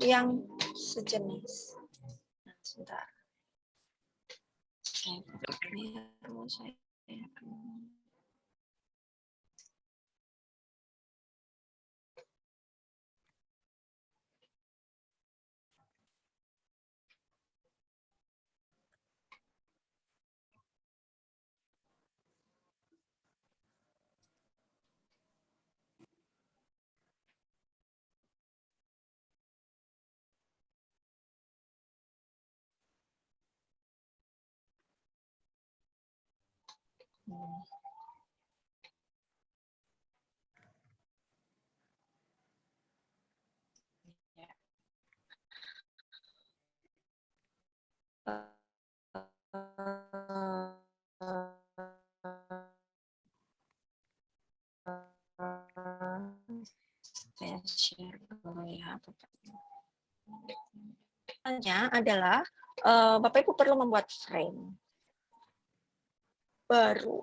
yang sejenis. Nah, sebentar. Saya biru, saya saya share dulu ya. Adalah Bapak Ibu perlu membuat frame baru.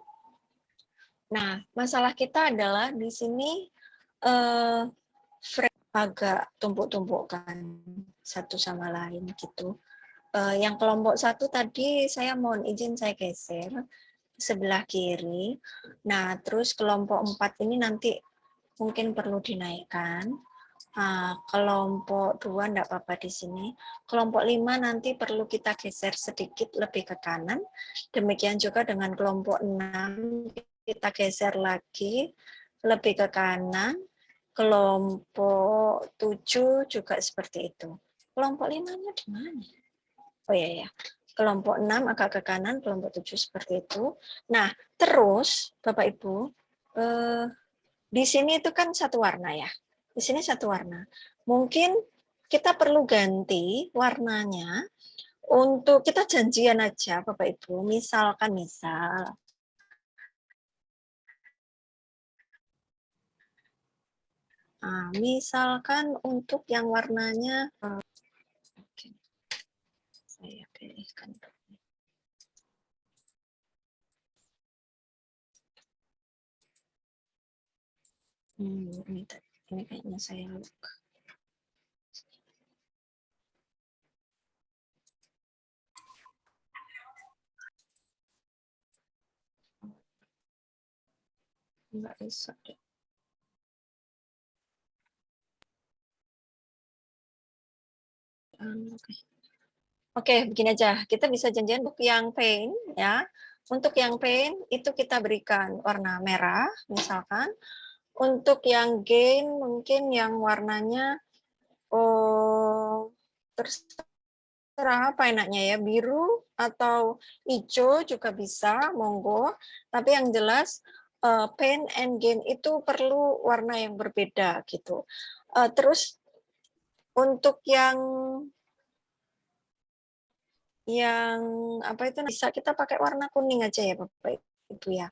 Nah, masalah kita adalah di sini frame agak tumpuk-tumpukkan satu sama lain gitu. Yang kelompok 1 tadi saya mohon izin saya geser sebelah kiri. Nah, terus kelompok 4 ini nanti mungkin perlu dinaikkan. Kelompok 2 enggak apa-apa di sini. Kelompok 5 nanti perlu kita geser sedikit lebih ke kanan. Demikian juga dengan kelompok 6 kita geser lagi lebih ke kanan. Kelompok 7 juga seperti itu. Kelompok 5-nya di mana? Oh iya ya. Kelompok 6 agak ke kanan, kelompok 7 seperti itu. Nah, terus Bapak Ibu, di sini itu kan satu warna ya. Di sini satu warna. Mungkin kita perlu ganti warnanya untuk kita janjian aja Bapak Ibu. Misalkan misalkan untuk yang warnanya saya pilihkan. Ini kayaknya saya lupa. Enggak bisa deh. Oke, begini aja. Kita bisa janjian untuk yang paint ya. Untuk yang paint itu kita berikan warna merah misalkan. Untuk yang gain mungkin yang warnanya terserah apa enaknya ya, biru atau hijau juga bisa, monggo. Tapi yang jelas paint and gain itu perlu warna yang berbeda gitu. Terus untuk yang apa itu bisa kita pakai warna kuning aja ya Bapak Ibu ya.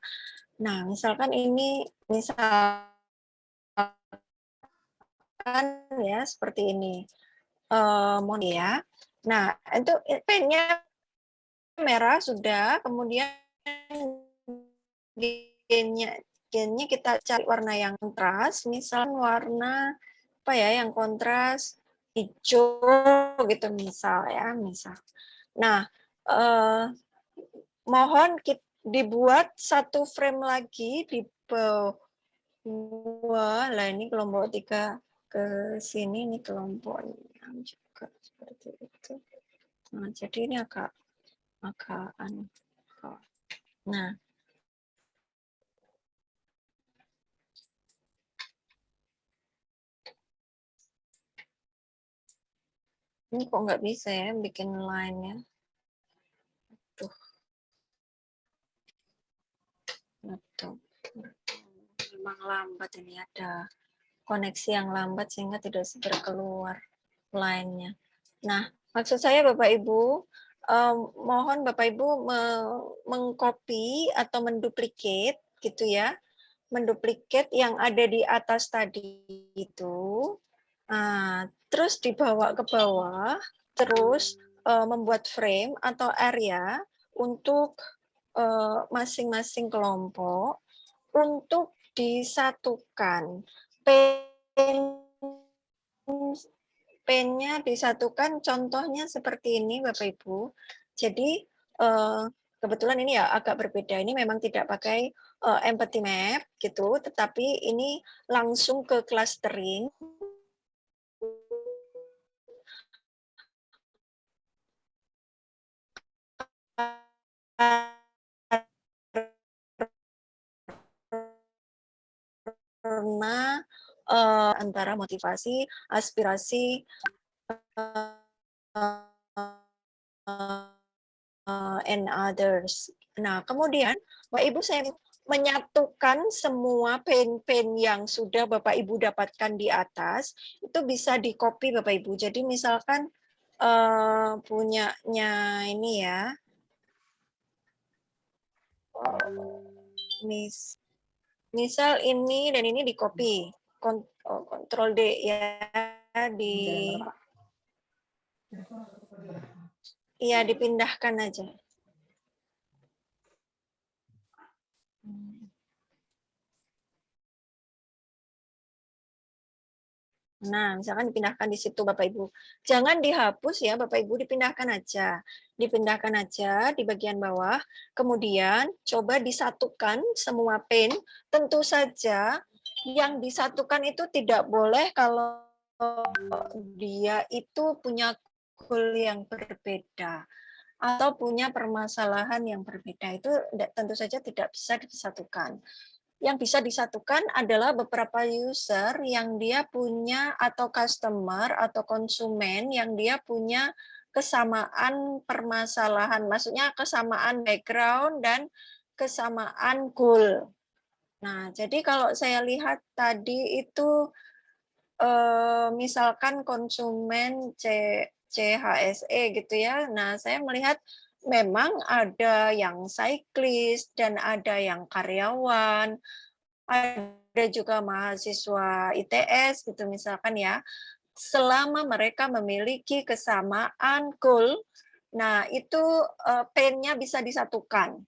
Nah, misalkan ini misalkan ya seperti ini. Mohon ya. Nah, itu pennya merah sudah, kemudian gennya kita cari warna yang kontras, misal warna apa ya yang kontras hijau gitu misal ya, misal. Nah, mohon dibuat satu frame lagi di bawah. Lah ini kelompok 3 ke sini, ini kelompok 6 juga seperti itu. Nah, jadi ini agak nah. Ini kok nggak bisa ya bikin line-nya. Tuh. Betul. Memang lambat ini, ada koneksi yang lambat sehingga tidak segera keluar line-nya. Nah, maksud saya Bapak Ibu, mohon Bapak Ibu mengcopy atau menduplikat gitu ya. Menduplikat yang ada di atas tadi itu. Terus dibawa ke bawah, terus membuat frame atau area untuk masing-masing kelompok untuk disatukan. pen-nya disatukan, contohnya seperti ini Bapak Ibu. Jadi kebetulan ini ya agak berbeda. Ini memang tidak pakai empathy map gitu, tetapi ini langsung ke clustering. Karena antara motivasi, aspirasi, and others. Nah, kemudian Bapak Ibu saya menyatukan semua pen-pen yang sudah Bapak Ibu dapatkan di atas, itu bisa di-copy Bapak Ibu. Jadi misalkan punyanya ini ya, misal ini dan ini di-copy, Ctrl D ya, dipindahkan aja. Nah, misalkan dipindahkan di situ Bapak Ibu. Jangan dihapus ya Bapak Ibu, dipindahkan aja. Dipindahkan aja di bagian bawah. Kemudian coba disatukan semua pen. Tentu saja yang disatukan itu tidak boleh kalau dia itu punya goal yang berbeda atau punya permasalahan yang berbeda. Itu tentu saja tidak bisa disatukan. Yang bisa disatukan adalah beberapa user yang dia punya atau customer atau konsumen yang dia punya kesamaan permasalahan, maksudnya kesamaan background dan kesamaan goal. Nah, jadi kalau saya lihat tadi itu misalkan konsumen CHSE gitu ya. Nah, saya melihat memang ada yang cyclist dan ada yang karyawan, ada juga mahasiswa ITS gitu misalkan ya, selama mereka memiliki kesamaan goal, nah itu pen-nya bisa disatukan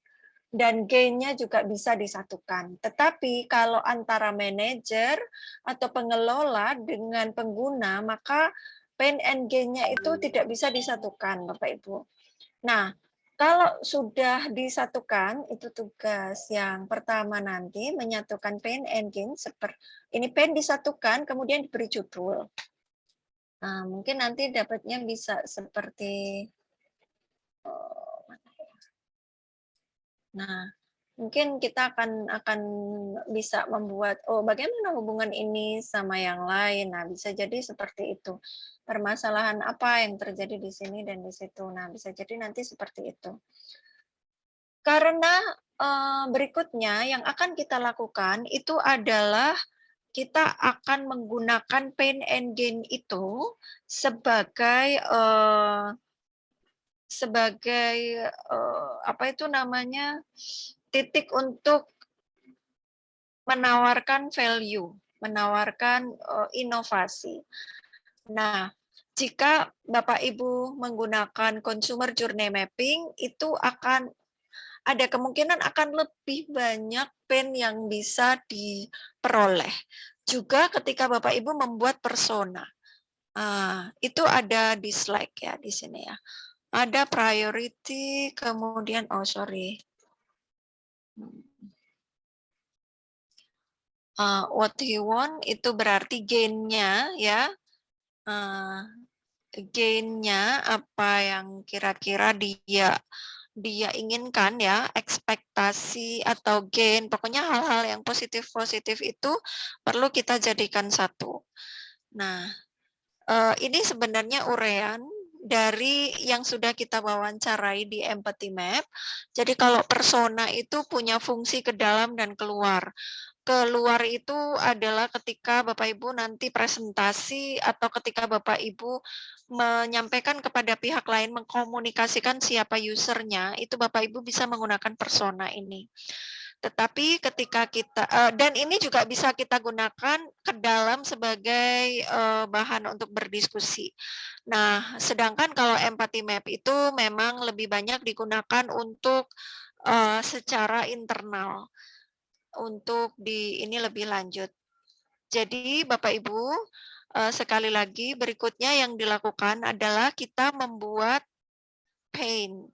dan gain-nya juga bisa disatukan. Tetapi kalau antara manajer atau pengelola dengan pengguna, maka pen and gain-nya itu tidak bisa disatukan, Bapak Ibu. Nah, kalau sudah disatukan, itu tugas yang pertama nanti, menyatukan pen and gain. Ini pen disatukan, kemudian diberi judul. Nah, mungkin nanti dapatnya bisa seperti, nah, mungkin kita akan bisa membuat, bagaimana hubungan ini sama yang lain. Nah, bisa jadi seperti itu. Permasalahan apa yang terjadi di sini dan di situ. Nah, bisa jadi nanti seperti itu. Karena berikutnya yang akan kita lakukan itu adalah kita akan menggunakan pain and gain itu sebagai apa itu namanya, titik untuk menawarkan value, menawarkan inovasi. Nah, jika Bapak Ibu menggunakan consumer journey mapping, itu akan ada kemungkinan akan lebih banyak pen yang bisa diperoleh. Juga ketika Bapak Ibu membuat persona. Itu ada di slide ya di sini ya. Ada priority, kemudian what he want itu berarti gain-nya ya. Gain-nya apa yang kira-kira dia inginkan ya, ekspektasi atau gain, pokoknya hal-hal yang positif-positif itu perlu kita jadikan satu. Nah, ini sebenarnya uraian dari yang sudah kita wawancarai di empathy map. Jadi kalau persona itu punya fungsi ke dalam dan keluar. Keluar itu adalah ketika Bapak Ibu nanti presentasi atau ketika Bapak Ibu menyampaikan kepada pihak lain, mengkomunikasikan siapa usernya, itu Bapak Ibu bisa menggunakan persona ini. Tetapi ketika kita, dan ini juga bisa kita gunakan ke dalam sebagai bahan untuk berdiskusi. Nah, sedangkan kalau empathy map itu memang lebih banyak digunakan untuk secara internal. Untuk ini lebih lanjut. Jadi Bapak Ibu, sekali lagi, berikutnya yang dilakukan adalah kita membuat pain,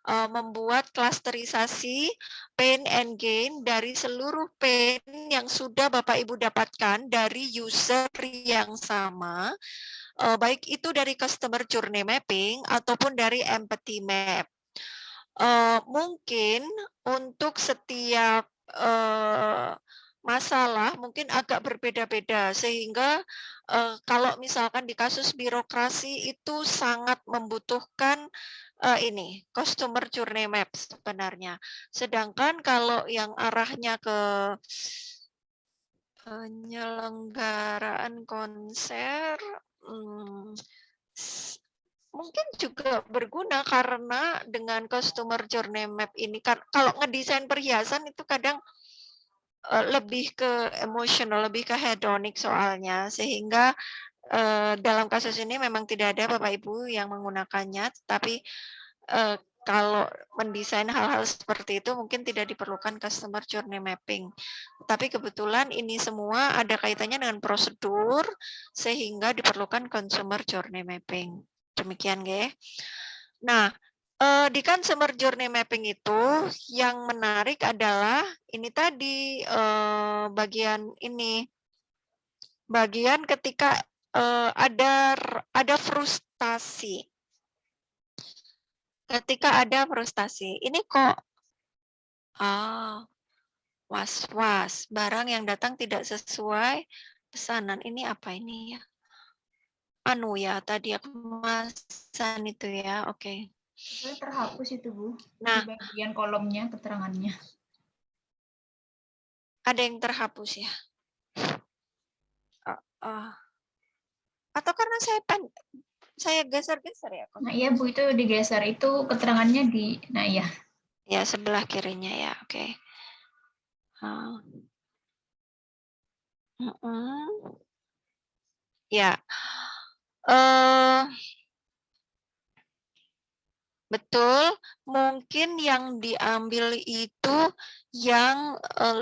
membuat klasterisasi pain and gain dari seluruh pain yang sudah Bapak Ibu dapatkan dari user yang sama, baik itu dari customer journey mapping ataupun dari empathy map. Mungkin untuk setiap masalah mungkin agak berbeda-beda sehingga kalau misalkan di kasus birokrasi itu sangat membutuhkan ini customer journey map sebenarnya. Sedangkan kalau yang arahnya ke penyelenggaraan konser, mungkin juga berguna karena dengan customer journey map ini kalau ngedesain perhiasan itu kadang lebih ke emosional, lebih ke hedonik soalnya sehingga dalam kasus ini memang tidak ada Bapak Ibu yang menggunakannya, tapi kalau mendesain hal-hal seperti itu mungkin tidak diperlukan customer journey mapping. Tapi kebetulan ini semua ada kaitannya dengan prosedur sehingga diperlukan consumer journey mapping. Demikian, nggih. Nah, di consumer journey mapping itu yang menarik adalah ini tadi bagian ini. Bagian ketika ada frustasi. Ketika ada frustasi, ini kok was-was, barang yang datang tidak sesuai pesanan. Ini apa ini ya? Anu ya, tadi aku pesan itu ya, oke. Terhapus itu, Bu. Nah, di bagian kolomnya, keterangannya. ada yang terhapus ya? Atau karena saya geser-geser ya? Nah, iya Bu, itu digeser, itu keterangannya di, nah iya. Ya, sebelah kirinya ya, oke. Ya, betul, mungkin yang diambil itu yang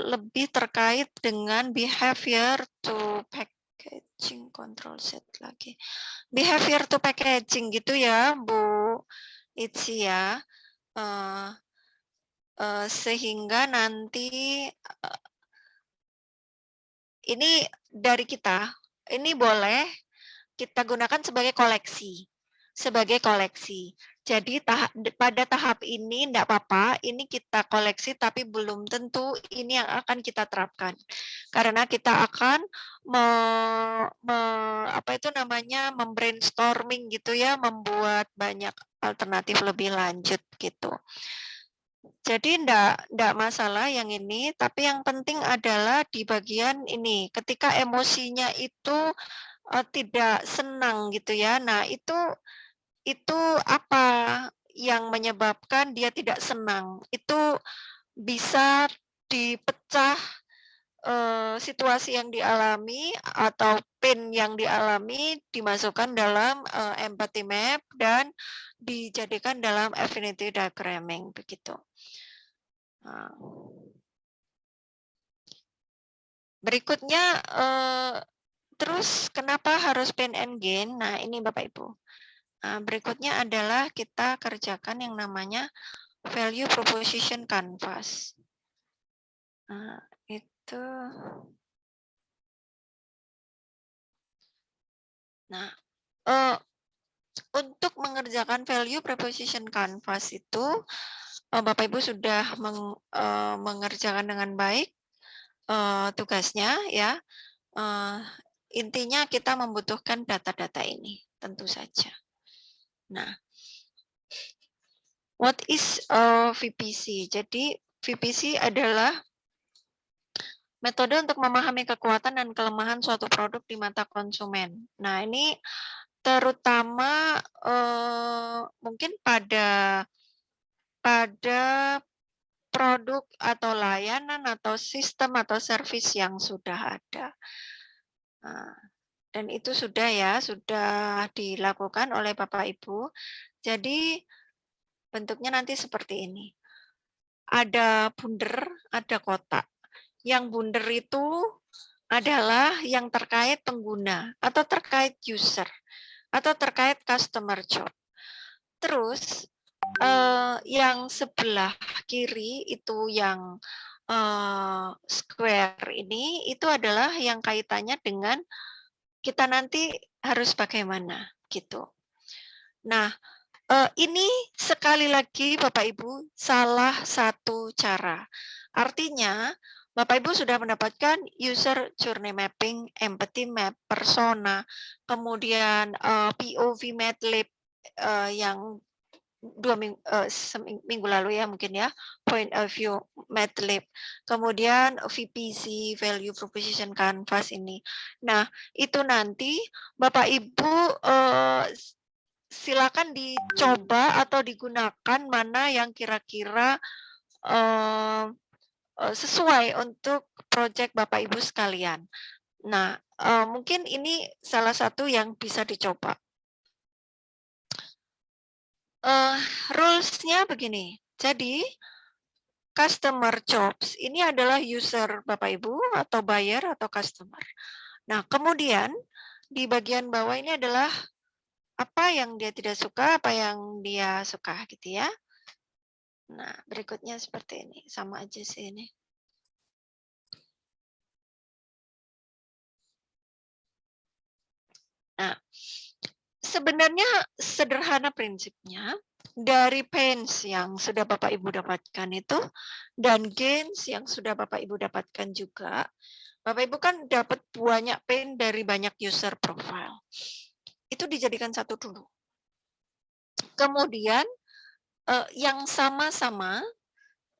lebih terkait dengan behavior to packaging, control set lagi. Behavior to packaging gitu ya, Bu Itzi ya. Sehingga nanti ini dari kita, ini boleh kita gunakan sebagai koleksi. Jadi pada tahap ini enggak apa-apa, ini kita koleksi tapi belum tentu ini yang akan kita terapkan. Karena kita akan membrainstorming gitu ya, membuat banyak alternatif lebih lanjut gitu. Jadi enggak masalah yang ini, tapi yang penting adalah di bagian ini, ketika emosinya itu tidak senang gitu ya. Nah, itu apa yang menyebabkan dia tidak senang? Itu bisa dipecah situasi yang dialami atau pain yang dialami dimasukkan dalam empathy map dan dijadikan dalam affinity diagramming begitu. Berikutnya terus kenapa harus pain and gain? Nah, ini Bapak Ibu. Berikutnya adalah kita kerjakan yang namanya value proposition canvas. Nah, itu. Nah, untuk mengerjakan value proposition canvas itu Bapak Ibu sudah mengerjakan dengan baik tugasnya ya. Intinya kita membutuhkan data-data ini tentu saja. Nah, what is VPC? Jadi VPC adalah metode untuk memahami kekuatan dan kelemahan suatu produk di mata konsumen. Nah, ini terutama mungkin pada produk atau layanan atau sistem atau service yang sudah ada. Nah, dan itu sudah dilakukan oleh Bapak Ibu. Jadi bentuknya nanti seperti ini. Ada bunder, ada kotak. Yang bunder itu adalah yang terkait pengguna atau terkait user atau terkait customer job. Terus yang sebelah kiri itu yang square ini itu adalah yang kaitannya dengan kita nanti harus bagaimana gitu. Nah, ini sekali lagi Bapak Ibu salah satu cara. Artinya Bapak Ibu sudah mendapatkan user journey mapping, empathy map, persona, kemudian POV MATLAB yang seminggu lalu ya mungkin ya, point of view MATLAB, kemudian VPC value proposition canvas ini. Nah itu nanti Bapak Ibu silakan dicoba atau digunakan mana yang kira-kira sesuai untuk proyek Bapak Ibu sekalian. Nah mungkin ini salah satu yang bisa dicoba. Rules-nya begini. Jadi customer jobs ini adalah user Bapak Ibu atau buyer atau customer. Nah, kemudian di bagian bawah ini adalah apa yang dia tidak suka, apa yang dia suka gitu ya. Nah, berikutnya seperti ini. Sama aja sih ini. Nah, sebenarnya sederhana prinsipnya. Dari pains yang sudah Bapak Ibu dapatkan itu dan gains yang sudah Bapak Ibu dapatkan juga, Bapak Ibu kan dapat banyak pain dari banyak user profile. Itu dijadikan satu dulu. Kemudian yang sama-sama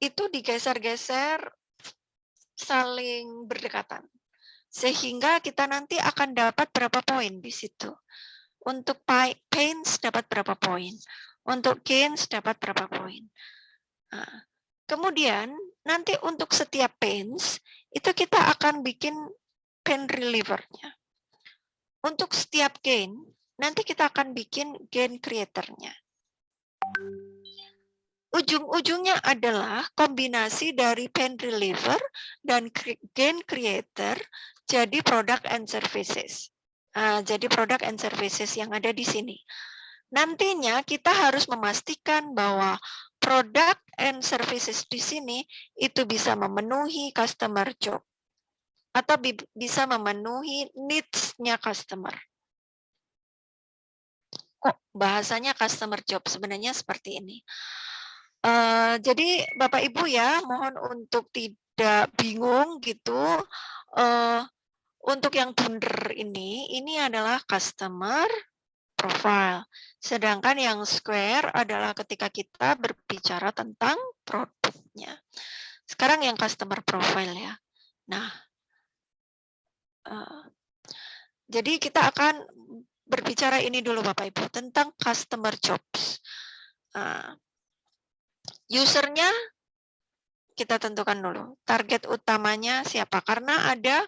itu digeser-geser saling berdekatan. Sehingga kita nanti akan dapat berapa poin di situ. Untuk pains dapat berapa poin. Untuk gains dapat berapa poin. Nah, kemudian nanti untuk setiap pains itu kita akan bikin pain reliever-nya. Untuk setiap gain nanti kita akan bikin gain creator-nya. Ujung-ujungnya adalah kombinasi dari pain reliever dan gain creator jadi product and services. Jadi product and services yang ada di sini. Nantinya kita harus memastikan bahwa product and services di sini itu bisa memenuhi customer job atau bisa memenuhi needs-nya customer. Kok bahasanya customer job sebenarnya seperti ini. Jadi Bapak Ibu ya mohon untuk tidak bingung gitu. Untuk yang bundar ini adalah customer profile. Sedangkan yang square adalah ketika kita berbicara tentang produknya. Sekarang yang customer profile ya. Nah, jadi kita akan berbicara ini dulu Bapak Ibu tentang customer jobs. Usernya kita tentukan dulu. Target utamanya siapa? Karena ada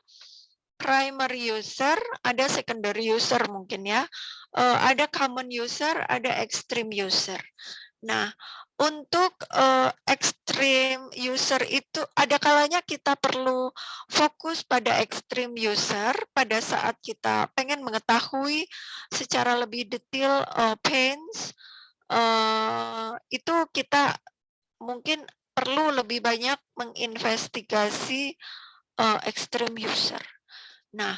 primary user, ada secondary user mungkin ya. Ada common user, ada extreme user. Nah, untuk extreme user itu ada kalanya kita perlu fokus pada extreme user pada saat kita pengen mengetahui secara lebih detail pains, itu kita mungkin perlu lebih banyak menginvestigasi extreme user. Nah,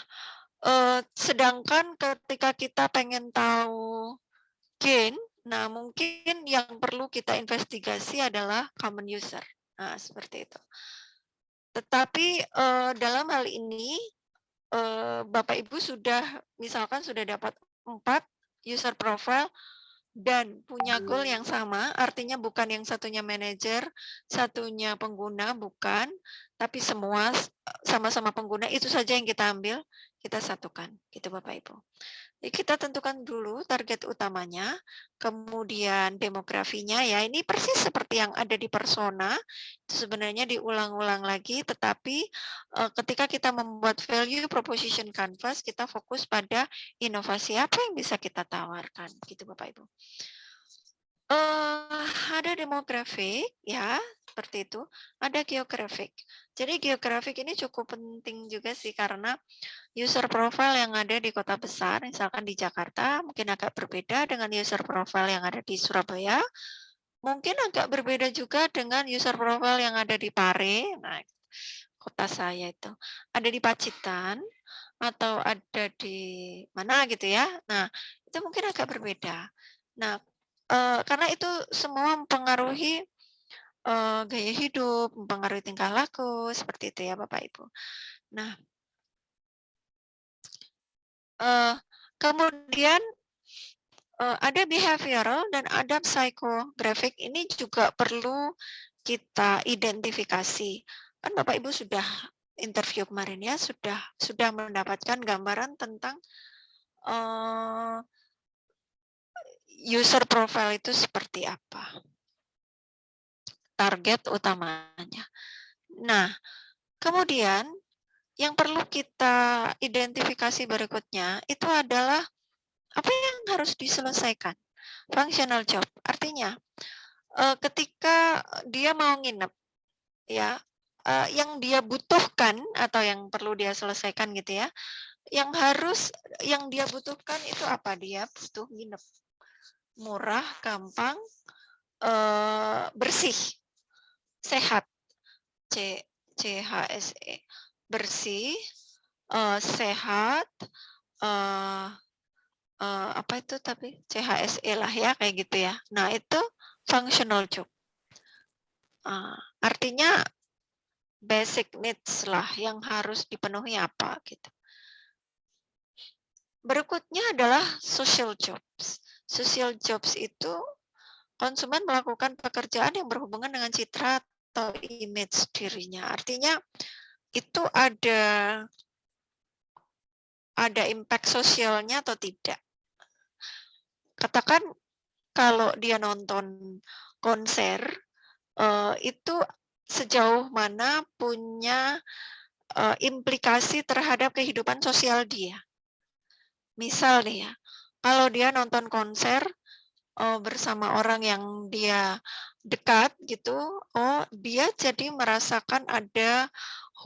sedangkan ketika kita pengen tahu gain, nah mungkin yang perlu kita investigasi adalah common user. Nah, seperti itu. Tetapi dalam hal ini Bapak Ibu sudah misalkan sudah dapat 4 user profile dan punya goal yang sama, artinya bukan yang satunya manajer, satunya pengguna, bukan, tapi semua sama-sama pengguna, itu saja yang kita ambil, kita satukan, gitu Bapak Ibu. Jadi kita tentukan dulu target utamanya, kemudian demografinya ya, ini persis seperti yang ada di persona, itu sebenarnya diulang-ulang lagi, tetapi ketika kita membuat value proposition canvas, kita fokus pada inovasi apa yang bisa kita tawarkan, gitu Bapak Ibu. Ada demografik ya, seperti itu, ada geografik. Jadi geografik ini cukup penting juga sih karena user profile yang ada di kota besar, misalkan di Jakarta, mungkin agak berbeda dengan user profile yang ada di Surabaya, mungkin agak berbeda juga dengan user profile yang ada di Pare, nah kota saya itu. Ada di Pacitan atau ada di mana gitu ya. Nah, itu mungkin agak berbeda. Nah, karena itu semua mempengaruhi, gaya hidup, mempengaruhi tingkah laku, seperti itu ya Bapak Ibu. Nah, kemudian, ada behavioral dan ada psychographic ini juga perlu kita identifikasi. Kan Bapak Ibu sudah interview kemarin ya, sudah mendapatkan gambaran tentang, user profile itu seperti apa, target utamanya. Nah, kemudian yang perlu kita identifikasi berikutnya itu adalah apa yang harus diselesaikan, functional job. Artinya, ketika dia mau nginep ya, yang dia butuhkan atau yang perlu dia selesaikan gitu ya, yang dia butuhkan itu apa? Dia butuh nginep, murah, gampang, bersih, sehat, CHSE, bersih, sehat, eee apa itu tapi CHSE lah ya, kayak gitu ya. Nah, itu functional job. Artinya basic needs lah yang harus dipenuhi apa gitu. Berikutnya adalah social jobs. Social jobs itu konsumen melakukan pekerjaan yang berhubungan dengan citra atau image dirinya. Artinya itu ada impact sosialnya atau tidak. Katakan kalau dia nonton konser, itu sejauh mana punya, implikasi terhadap kehidupan sosial dia. Misal nih ya, kalau dia nonton konser, bersama orang yang dia dekat gitu, dia jadi merasakan ada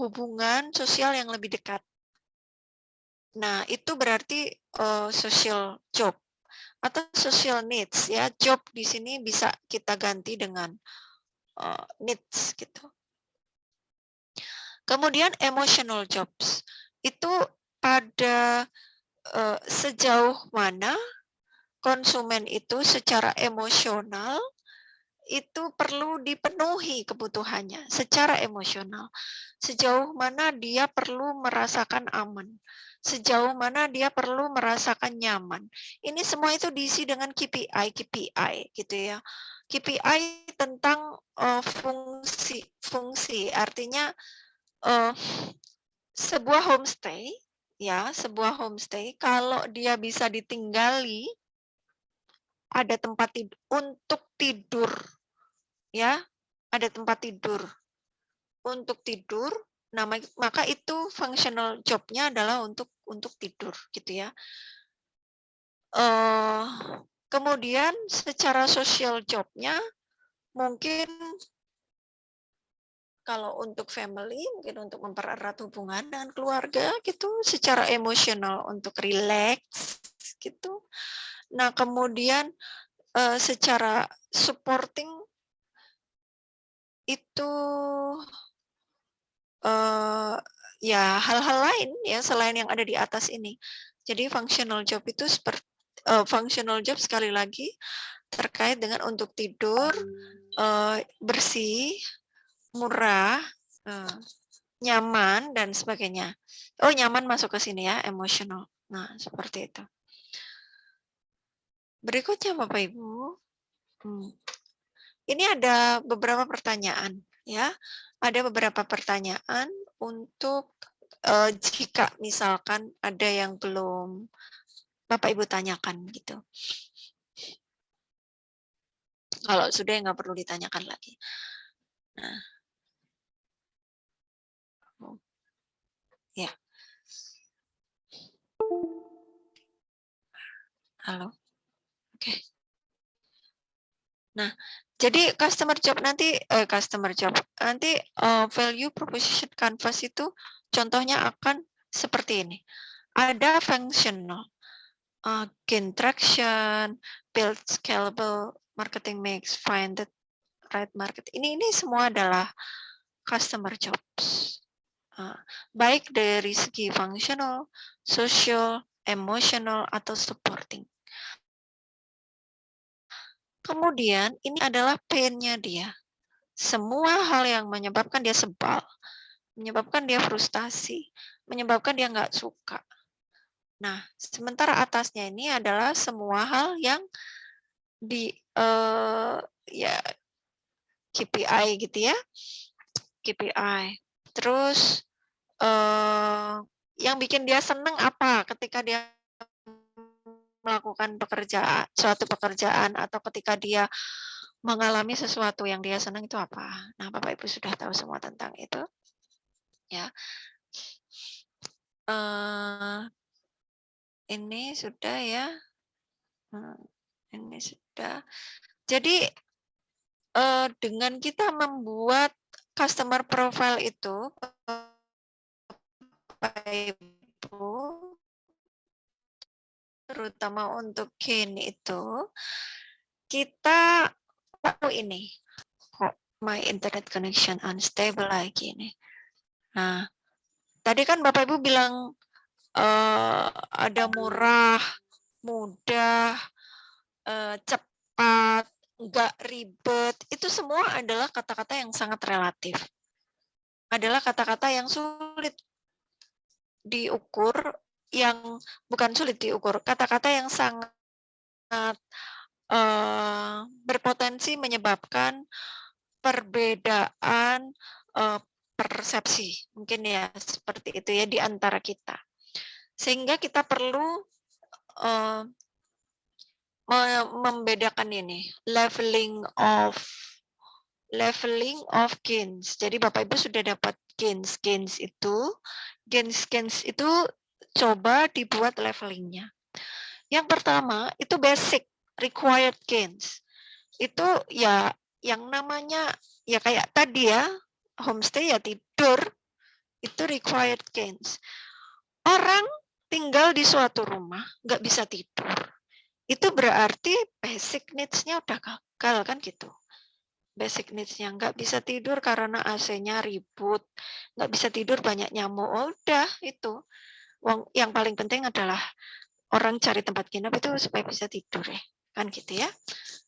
hubungan sosial yang lebih dekat. Nah, itu berarti, social job atau social needs ya. Job di sini bisa kita ganti dengan, needs gitu. Kemudian emotional jobs, itu pada, sejauh mana konsumen itu secara emosional itu perlu dipenuhi kebutuhannya secara emosional. Sejauh mana dia perlu merasakan aman, sejauh mana dia perlu merasakan nyaman. Ini semua itu diisi dengan KPI gitu ya. KPI tentang, fungsi, artinya, sebuah homestay sebuah homestay kalau dia bisa ditinggali, ada tempat untuk tidur ya, ada tempat tidur untuk tidur, nah maka itu functional job-nya adalah untuk tidur gitu ya. Kemudian secara social job-nya mungkin kalau untuk family, mungkin untuk mempererat hubungan dengan keluarga gitu, secara emosional untuk rileks gitu. Nah, kemudian, secara supporting itu, ya hal-hal lain ya selain yang ada di atas ini. Jadi functional job itu functional job sekali lagi terkait dengan untuk tidur, bersih, murah, nyaman dan sebagainya. Oh, nyaman masuk ke sini ya, emotional. Nah, seperti itu. Berikutnya Bapak Ibu, ini ada beberapa pertanyaan ya. Ada beberapa pertanyaan untuk jika misalkan ada yang belum Bapak Ibu tanyakan gitu. Kalau sudah nggak perlu ditanyakan lagi. Nah, ya. Halo. Oke. Nah, jadi nanti value proposition canvas itu contohnya akan seperti ini. Ada functional, gain traction, build scalable marketing mix, find the right market. Ini semua adalah customer jobs. Baik dari segi functional, social, emotional, atau supporting. Kemudian ini adalah pain-nya dia. Semua hal yang menyebabkan dia sebal, menyebabkan dia frustasi, menyebabkan dia nggak suka. Nah, sementara atasnya ini adalah semua hal yang di ya KPI gitu ya, KPI. Terus yang bikin dia seneng apa ketika dia melakukan suatu pekerjaan atau ketika dia mengalami sesuatu yang dia senang itu apa? Nah, Bapak Ibu sudah tahu semua tentang itu, ya. Ini sudah ya. Ini sudah. Jadi dengan kita membuat customer profile itu, Bapak Ibu, terutama untuk gain itu, kita tahu ini kok my internet connection unstable lagi nih. Nah, tadi kan Bapak Ibu bilang ada murah, mudah, cepat, nggak ribet. Itu semua adalah kata-kata yang sangat relatif. Adalah kata-kata yang sulit diukur, yang bukan sulit diukur, kata-kata yang sangat berpotensi menyebabkan perbedaan persepsi, mungkin ya seperti itu ya di antara kita. Sehingga kita perlu membedakan ini, leveling of gains. Jadi Bapak Ibu sudah dapat gains itu coba dibuat levelingnya. Yang pertama itu basic required gains. Itu ya yang namanya ya kayak tadi ya, homestay ya tidur, itu required gains. Orang tinggal di suatu rumah nggak bisa tidur, itu berarti basic needs-nya udah gagal kan gitu. Basic needs-nya nggak bisa tidur karena AC-nya ribut, nggak bisa tidur banyak nyamuk, udah itu. Yang paling penting adalah orang cari tempat nginep itu supaya bisa tidur ya, kan gitu ya.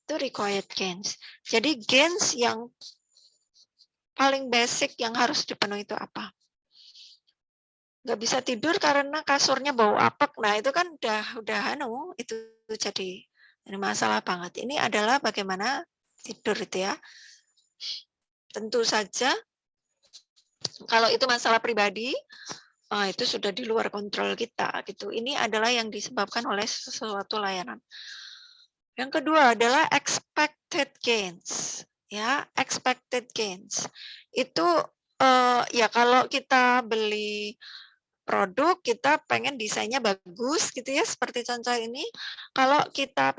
Itu required gains. Jadi gains yang paling basic yang harus dipenuhi itu apa? Nggak bisa tidur karena kasurnya bau apek. Nah, itu kan itu jadi masalah banget. Ini adalah bagaimana tidur itu ya. Tentu saja kalau itu masalah pribadi, itu sudah di luar kontrol kita gitu. Ini adalah yang disebabkan oleh sesuatu layanan. Yang kedua adalah expected gains. Ya, expected gains. Itu ya kalau kita beli produk, kita pengen desainnya bagus gitu ya, seperti contoh ini. Kalau kita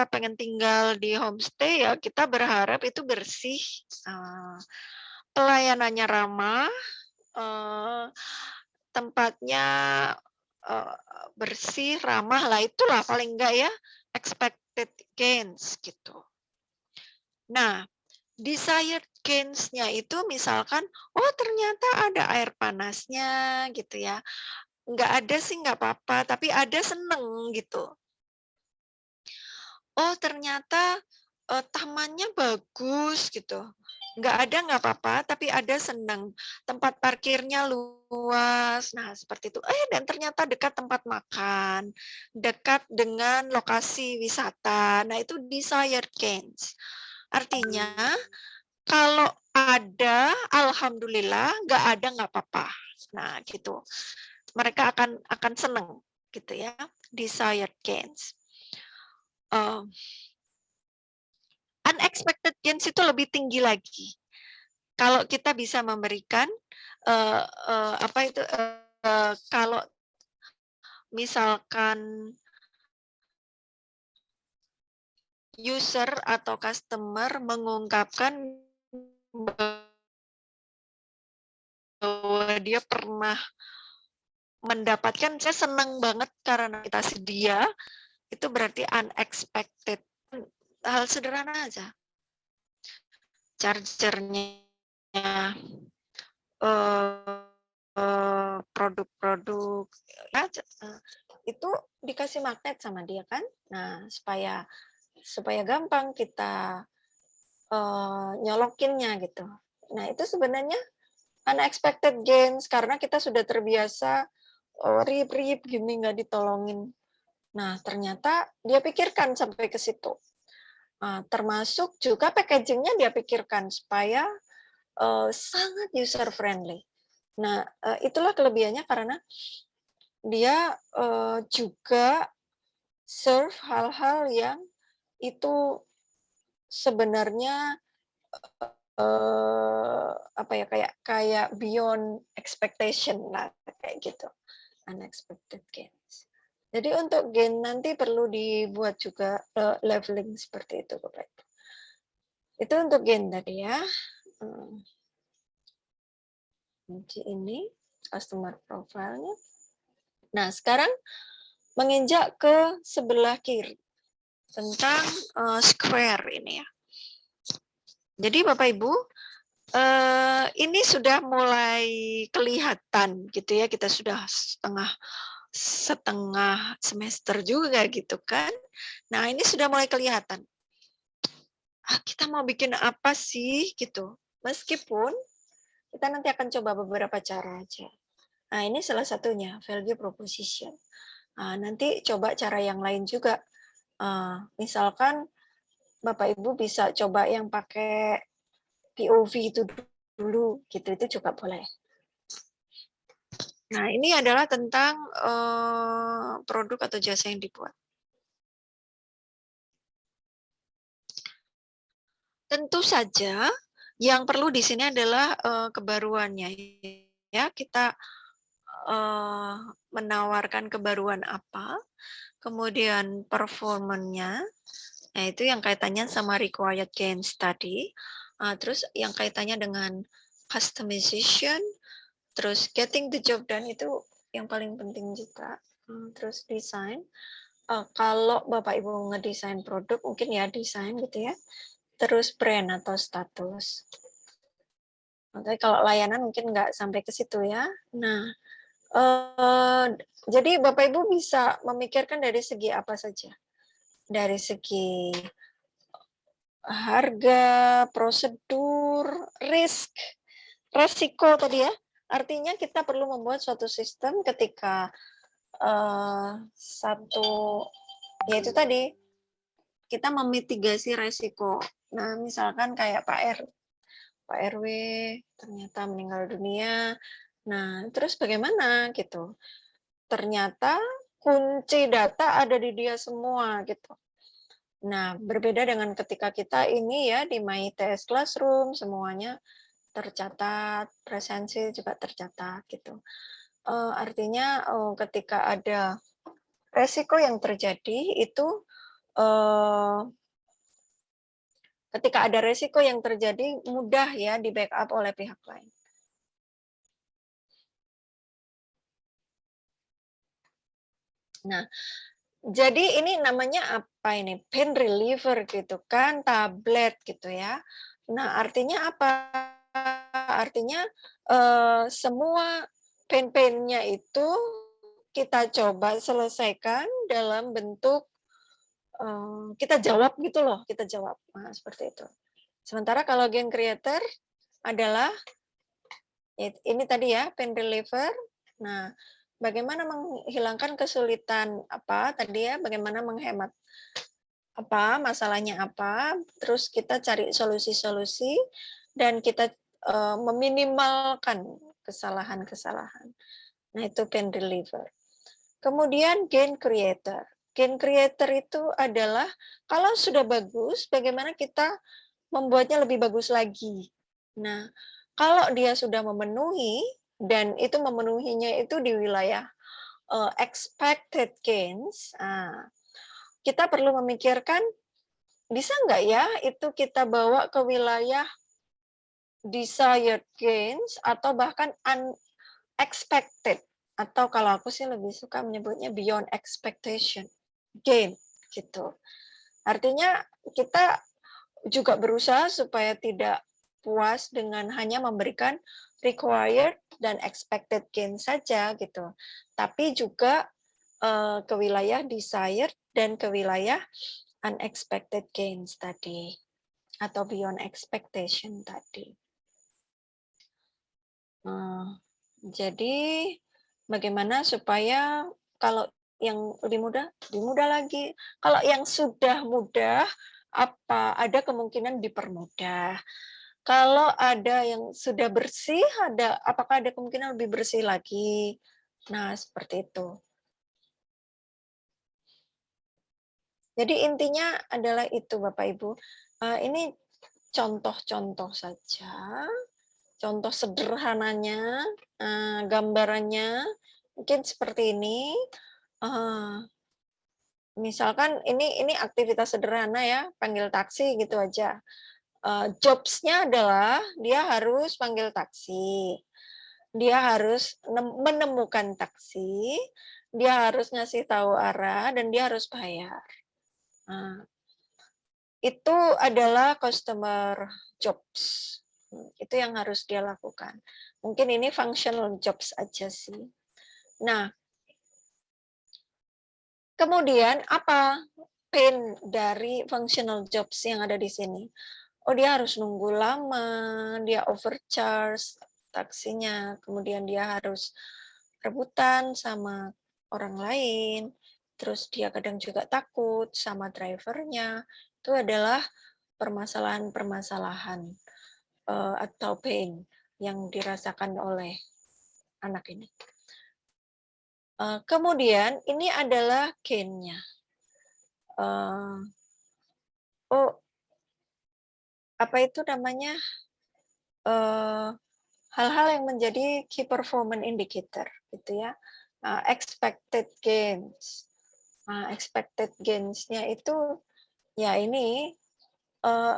pengen tinggal di homestay ya kita berharap itu bersih, pelayanannya ramah, tempatnya bersih, ramah lah, itulah paling enggak ya expected gains gitu. Nah, desired gains-nya itu misalkan, oh ternyata ada air panasnya gitu ya. Enggak ada sih enggak apa-apa, tapi ada seneng gitu. Oh ternyata tamannya bagus gitu. Nggak ada nggak apa-apa, tapi ada senang. Tempat parkirnya luas. Nah, seperti itu. Dan ternyata dekat tempat makan, dekat dengan lokasi wisata. Nah, itu desired gains. Artinya, kalau ada, alhamdulillah, nggak ada nggak apa-apa. Nah, gitu. Mereka akan senang gitu ya. Desired gains. Unexpected gains itu lebih tinggi lagi. Kalau kita bisa memberikan kalau misalkan user atau customer mengungkapkan bahwa dia pernah mendapatkan, saya senang banget karena kita sedia, itu berarti unexpected. Hal sederhana aja. Chargernya, produk-produk, ya, itu dikasih magnet sama dia kan. Nah, supaya gampang kita nyolokinnya gitu. Nah, itu sebenarnya unexpected gains karena kita sudah terbiasa rip-rip gini nggak ditolongin. Nah, ternyata dia pikirkan sampai ke situ. Termasuk juga packagingnya dia pikirkan supaya sangat user friendly. Nah, itulah kelebihannya karena dia juga serve hal-hal yang itu sebenarnya apa ya, kayak beyond expectation lah, kayak gitu, unexpected gains. Jadi untuk gain nanti perlu dibuat juga leveling seperti itu, Bapak Ibu. Itu untuk gain tadi ya. Kunci ini customer profile-nya. Nah, sekarang menginjak ke sebelah kiri tentang square ini ya. Jadi Bapak Ibu, ini sudah mulai kelihatan gitu ya, kita sudah setengah semester juga gitu kan. Nah, ini sudah mulai kelihatan. Kita mau bikin apa sih gitu. Meskipun kita nanti akan coba beberapa cara aja. Nah, ini salah satunya value proposition. Nanti coba cara yang lain juga. Misalkan Bapak Ibu bisa coba yang pakai POV itu dulu, gitu, itu juga boleh. Nah, ini adalah tentang produk atau jasa yang dibuat. Tentu saja yang perlu di sini adalah kebaruannya. Ya, kita menawarkan kebaruan apa, kemudian performanya. Nah, itu yang kaitannya sama required gains tadi. Terus yang kaitannya dengan customization, terus getting the job done itu yang paling penting juga. Terus desain. Kalau Bapak Ibu ngedesain produk, mungkin ya desain gitu ya. Terus brand atau status. Tapi kalau layanan mungkin nggak sampai ke situ ya. Nah, jadi Bapak Ibu bisa memikirkan dari segi apa saja. Dari segi harga, prosedur, resiko tadi ya. Artinya kita perlu membuat suatu sistem ketika yaitu tadi kita memitigasi resiko. Nah, misalkan kayak Pak RW ternyata meninggal dunia. Nah, terus bagaimana gitu? Ternyata kunci data ada di dia semua gitu. Nah, berbeda dengan ketika kita ini ya di My TS Classroom semuanya tercatat, presensi juga tercatat gitu. Artinya ketika ada resiko yang terjadi itu ketika ada resiko yang terjadi mudah ya di backup oleh pihak lain. Nah, jadi ini namanya apa ini? Pain reliever gitu kan, tablet gitu ya. Nah, artinya apa? Artinya semua pain-painnya itu kita coba selesaikan dalam bentuk kita jawab gitu loh, kita jawab. Nah, seperti itu. Sementara kalau gain creator adalah ini tadi ya, pain reliever. Nah, bagaimana menghilangkan kesulitan apa tadi ya, bagaimana menghemat apa, masalahnya apa, terus kita cari solusi-solusi dan kita meminimalkan kesalahan-kesalahan. Nah, itu pain reliever. Kemudian gain creator. Gain creator itu adalah kalau sudah bagus, bagaimana kita membuatnya lebih bagus lagi. Nah, kalau dia sudah memenuhi dan itu memenuhinya itu di wilayah expected gains, kita perlu memikirkan bisa nggak ya itu kita bawa ke wilayah desired gains atau bahkan unexpected, atau kalau aku sih lebih suka menyebutnya beyond expectation gain gitu. Artinya kita juga berusaha supaya tidak puas dengan hanya memberikan required dan expected gain saja gitu, tapi juga ke wilayah desired dan ke wilayah unexpected gains tadi atau beyond expectation tadi. Jadi bagaimana supaya kalau yang lebih mudah lagi. Kalau yang sudah mudah, ada kemungkinan dipermudah. Kalau ada yang sudah bersih, apakah ada kemungkinan lebih bersih lagi? Nah, seperti itu. Jadi intinya adalah itu, Bapak Ibu. Ini contoh-contoh saja, contoh sederhananya, gambarannya mungkin seperti ini. Misalkan ini aktivitas sederhana ya, panggil taksi gitu aja. Jobs-nya adalah dia harus panggil taksi, dia harus menemukan taksi, dia harus ngasih tahu arah, dan dia harus bayar. Nah, itu adalah customer jobs. Itu yang harus dia lakukan. Mungkin ini functional jobs aja sih. Nah, kemudian apa pain dari functional jobs yang ada di sini? Oh, dia harus nunggu lama, dia overcharge taksinya, kemudian dia harus rebutan sama orang lain, terus dia kadang juga takut sama drivernya. Itu adalah permasalahan-permasalahan atau pain yang dirasakan oleh anak ini. Kemudian ini adalah gain-nya. Apa itu namanya? Hal-hal yang menjadi key performance indicator, gitu ya. Expected gains. Expected gains-nya itu ya ini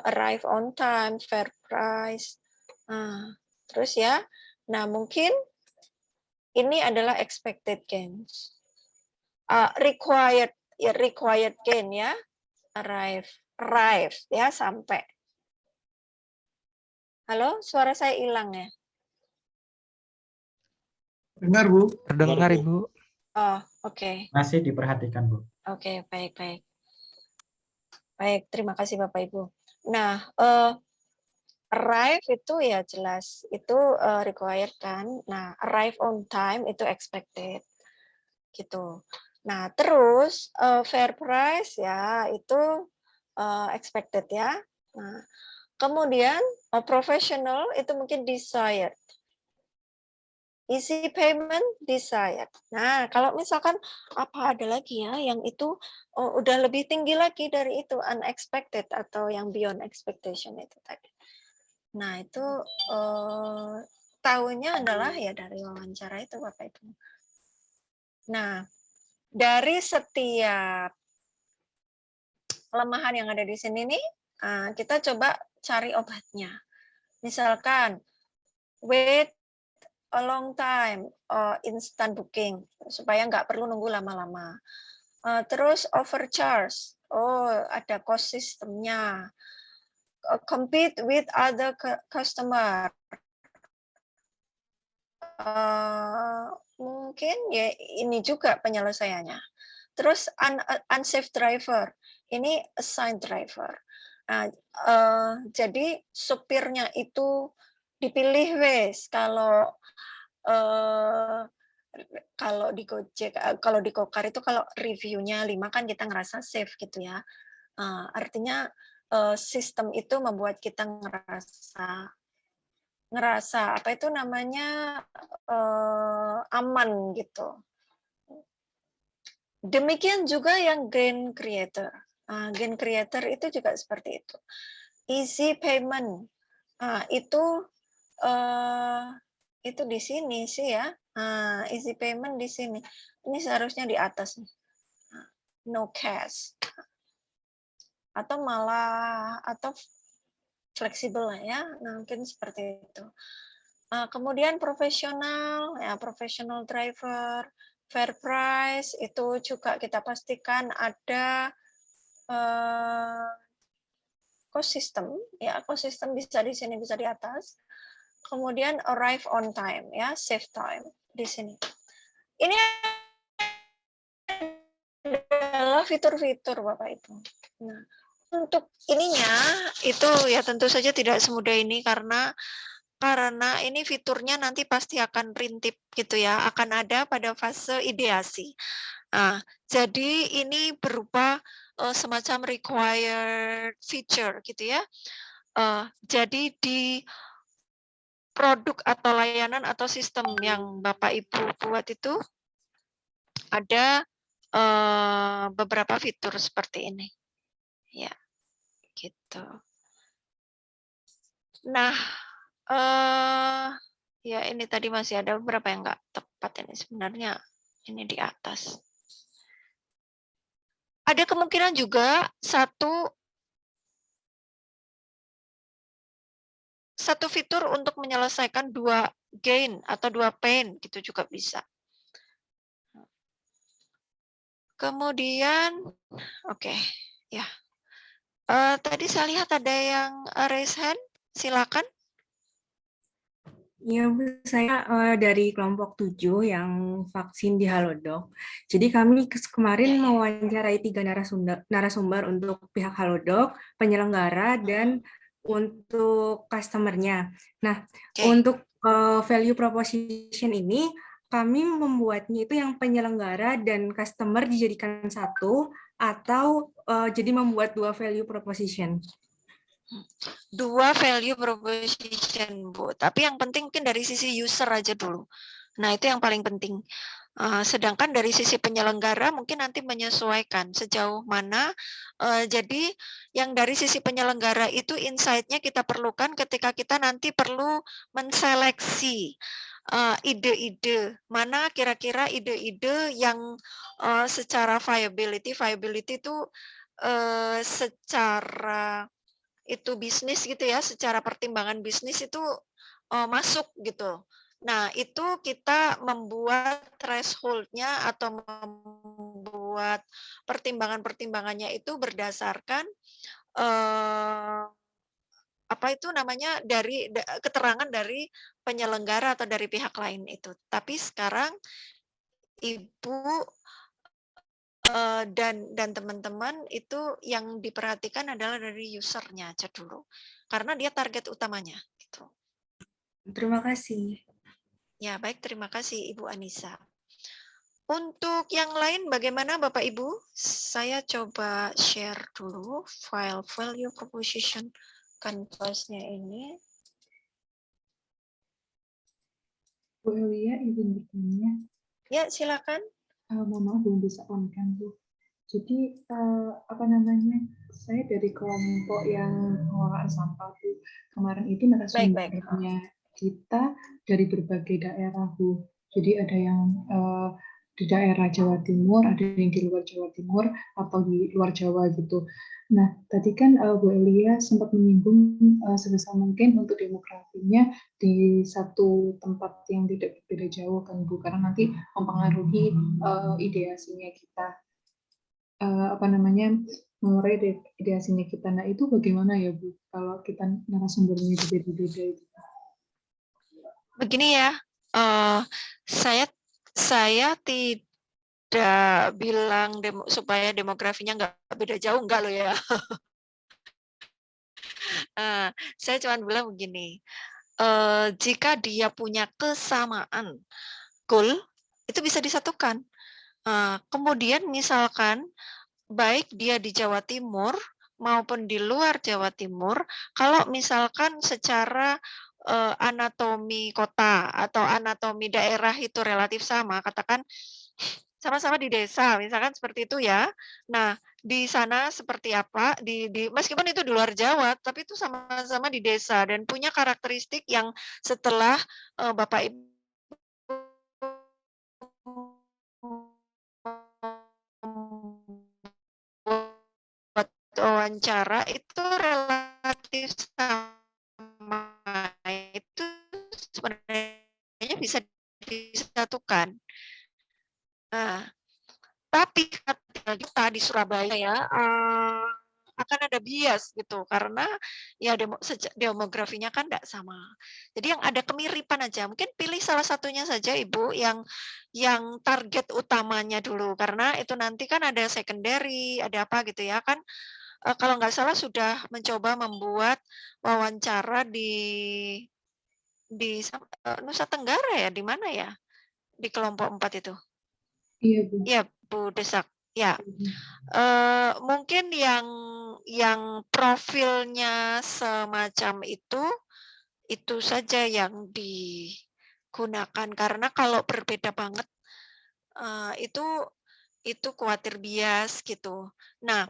arrive on time, fair price. Terus ya. Nah, mungkin ini adalah expected gains. Required gain ya. Arrive ya, sampai. Halo, suara saya hilang ya? Dengar, Bu. Terdengar, Ibu. Oh, oke. Masih diperhatikan, Bu. Oke, baik. Baik, terima kasih Bapak Ibu. Nah, arrive itu ya jelas, itu required kan. Nah, arrive on time itu expected. Gitu. Nah, terus fair price ya itu expected ya. Nah, kemudian professional itu mungkin desired. Easy payment desired. Nah, kalau misalkan apa ada lagi ya yang itu udah lebih tinggi lagi dari itu, unexpected atau yang beyond expectation itu tadi. Nah, itu tahunya adalah ya dari wawancara itu Bapak Ibu. Nah, dari setiap kelemahan yang ada di sini nih, kita coba cari obatnya. Misalkan wait a long time, instant booking, supaya nggak perlu nunggu lama-lama. Terus overcharge, ada cost sistemnya. Compete with other customer. Mungkin ya ini juga penyelesaiannya. Terus unsafe driver, ini assigned driver. Nah, jadi supirnya itu dipilih wes kalau di Gojek, kalau di Gokar itu kalau reviewnya 5 kan kita ngerasa safe gitu ya. Artinya sistem itu membuat kita ngerasa apa itu namanya aman gitu. Demikian juga yang gain creator. Gain creator itu juga seperti itu. Easy payment itu di sini sih ya. Easy payment di sini. Ini seharusnya di atas nih. No cash. atau malah fleksibel lah ya. Nah, mungkin seperti itu. Kemudian profesional, ya professional driver, fair price itu juga kita pastikan ada cost system, ya cost system bisa di sini, bisa di atas. Kemudian arrive on time, ya save time di sini. Ini adalah fitur-fitur Bapak Ibu. Nah, untuk ininya itu ya tentu saja tidak semudah ini karena ini fiturnya nanti pasti akan rintip gitu ya, akan ada pada fase ideasi. Nah, jadi ini berupa semacam required feature gitu ya. Jadi di produk atau layanan atau sistem yang Bapak Ibu buat itu ada beberapa fitur seperti ini. Ya, gitu. Nah, ya ini tadi masih ada beberapa yang nggak tepat ini sebenarnya ini di atas. Ada kemungkinan juga satu fitur untuk menyelesaikan dua gain atau dua pain gitu juga bisa. Kemudian, oke, ya. Tadi saya lihat ada yang raise hand, silakan. Iya, Bu, saya dari kelompok 7 yang vaksin di Halodoc. Jadi kami kemarin mewawancarai 3 narasumber untuk pihak Halodoc, penyelenggara, dan untuk customer-nya. Nah, untuk value proposition ini, kami membuatnya itu yang penyelenggara dan customer dijadikan satu, atau jadi membuat 2 value proposition. 2 value proposition, Bu. Tapi yang penting mungkin dari sisi user aja dulu. Nah, itu yang paling penting. Sedangkan dari sisi penyelenggara mungkin nanti menyesuaikan sejauh mana. Jadi yang dari sisi penyelenggara itu insight-nya kita perlukan ketika kita nanti perlu menseleksi ide-ide, mana kira-kira ide-ide yang secara viability itu secara itu bisnis gitu ya, secara pertimbangan bisnis itu masuk gitu. Nah, itu kita membuat threshold-nya atau membuat pertimbangan-pertimbangannya itu berdasarkan apa itu namanya dari keterangan dari penyelenggara atau dari pihak lain itu. Tapi sekarang Ibu dan teman-teman itu yang diperhatikan adalah dari usernya aja dulu. Karena dia target utamanya gitu. Terima kasih. Ya, baik, terima kasih Ibu Anissa. Untuk yang lain bagaimana Bapak Ibu? Saya coba share dulu file value proposition canvas-nya ini. Bu Elia izin bertanya. Ya, silakan. Mohon maaf belum bisa on cam, Bu. Jadi apa namanya? Saya dari kelompok yang pengelolaan sampah, Bu. Kemarin itu narasumbernya kita dari berbagai daerah, Bu. Jadi ada yang di daerah Jawa Timur, ada yang di luar Jawa Timur atau di luar Jawa gitu. Nah, tadi kan Bu Elia sempat menyinggung sebisa mungkin untuk demografinya di satu tempat yang tidak berbeda jauh kan Bu, karena nanti mempengaruhi ideasinya kita, apa namanya, mengurai ideasinya kita. Nah, itu bagaimana ya Bu, kalau kita narasumbernya berbeda-beda itu? Begini ya, saya tidak bilang supaya demografinya nggak beda jauh, enggak loh ya. Saya cuma bilang begini, jika dia punya kesamaan goal, itu bisa disatukan. Kemudian misalkan, baik dia di Jawa Timur maupun di luar Jawa Timur, kalau misalkan secara anatomi kota atau anatomi daerah itu relatif sama, katakan sama-sama di desa, misalkan seperti itu ya. Nah, di sana seperti apa, meskipun itu di luar Jawa, tapi itu sama-sama di desa dan punya karakteristik yang setelah Bapak Ibu wawancara itu relatif sama. Itu sebenarnya bisa disatukan. Nah, tapi kita di Surabaya ya akan ada bias gitu karena ya demografinya kan tidak sama. Jadi yang ada kemiripan aja. Mungkin pilih salah satunya saja Ibu yang target utamanya dulu karena itu nanti kan ada secondary, ada apa gitu ya kan. Kalau nggak salah sudah mencoba membuat wawancara di Nusa Tenggara ya, di mana ya? Di kelompok 4 itu. Iya, Bu. Ya, Bu Desak. Ya. Mungkin yang profilnya semacam itu saja yang digunakan karena kalau berbeda banget itu khawatir bias gitu. Nah,